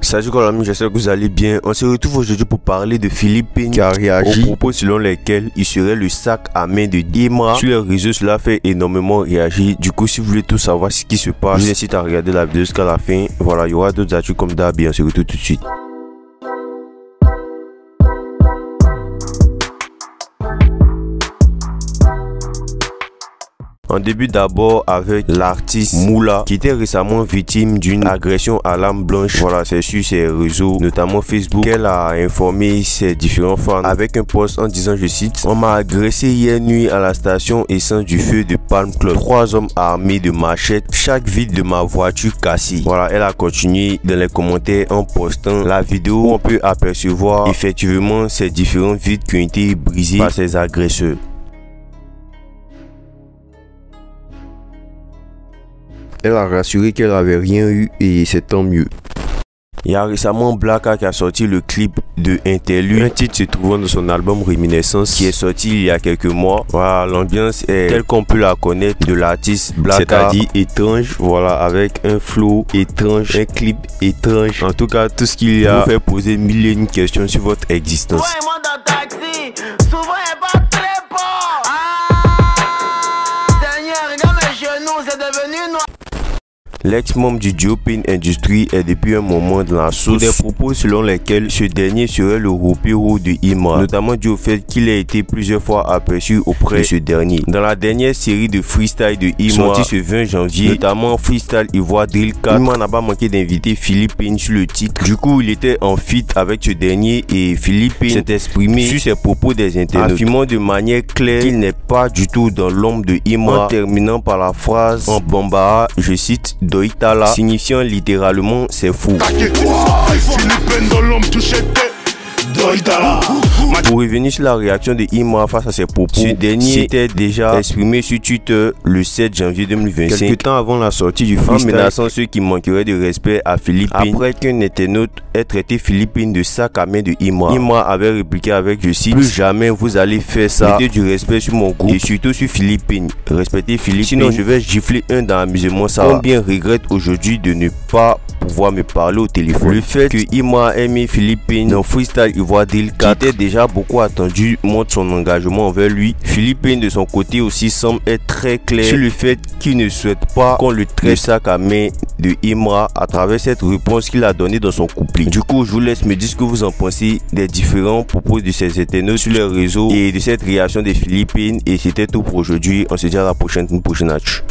Salut les amis, j'espère que vous allez bien. On se retrouve aujourd'hui pour parler de Philippine qui a réagi aux propos selon lesquels il serait le sac à main de Imra. Sur les réseaux, cela fait énormément réagir. Du coup, si vous voulez tout savoir ce qui se passe, je vous incite à regarder la vidéo jusqu'à la fin. Voilà, il y aura d'autres actus comme d'hab et on se retrouve tout de suite. On débute d'abord avec l'artiste Moula qui était récemment victime d'une agression à l'arme blanche. Voilà, c'est sur ses réseaux, notamment Facebook, qu'elle a informé ses différents fans avec un post en disant, je cite: on m'a agressé hier nuit à la station essence du feu de Palm Club. 3 hommes armés de machettes, chaque vitre de ma voiture cassée. Voilà, elle a continué dans les commentaires en postant la vidéo où on peut apercevoir effectivement ces différentes vitres qui ont été brisées par ces agresseurs. Elle a rassuré qu'elle n'avait rien eu et c'est tant mieux. Il y a récemment Blacka qui a sorti le clip de Interlude, un titre se trouvant dans son album Réminiscence qui est sorti il y a quelques mois. Voilà, l'ambiance est telle qu'on peut la connaître de l'artiste Blacka, c'est-à-dire étrange, voilà, avec un flow étrange, un clip étrange. En tout cas, tout ce qu'il y a vous fait poser mille et une questions sur votre existence. L'ex-membre du duo Pain Industry est depuis un moment dans la sauce. Des propos selon lesquels ce dernier serait le roupiro de Imra, notamment dû au fait qu'il a été plusieurs fois aperçu auprès de ce dernier. Dans la dernière série de freestyle de Imra, sorti ce 20 janvier, notamment Freestyle Ivoire Drill 4, Imra n'a pas manqué d'inviter Philippine sur le titre. Du coup, il était en feat avec ce dernier et Philippine s'est exprimé sur ses propos des internautes, affirmant de manière claire qu'il n'est pas du tout dans l'ombre de Imra, en terminant par la phrase en bambara, je cite, Doitala, signifiant littéralement c'est fou. Pour revenir sur la réaction de Imra face à ses propos, ce dernier s'était déjà exprimé sur Twitter le 7 janvier 2025, quelques temps avant la sortie du freestyle, en menaçant ceux qui manqueraient de respect à Philippine après qu'un internaute ait traité Philippine de sac à main de Imra. Imra avait répliqué avec, je cite, plus jamais vous allez faire ça, mettez du respect sur mon groupe et surtout sur Philippine, respectez Philippine, sinon je vais gifler un dans l'amusement. Ça combien regrette aujourd'hui de ne pas pouvoir me parler au téléphone. Le fait que Imra ait mis Philippine dans Freestyle Ivoire Drill 4 qui était déjà beaucoup attendu montre son engagement envers lui. Philippine de son côté aussi semble être très clair sur le fait qu'il ne souhaite pas qu'on le traite sac à main de Imra à travers cette réponse qu'il a donnée dans son couplet. Du coup, je vous laisse me dire ce que vous en pensez des différents propos de ces internautes sur les réseaux et de cette réaction de Philippine. Et c'était tout pour aujourd'hui. On se dit à la prochaine, une prochaine actu.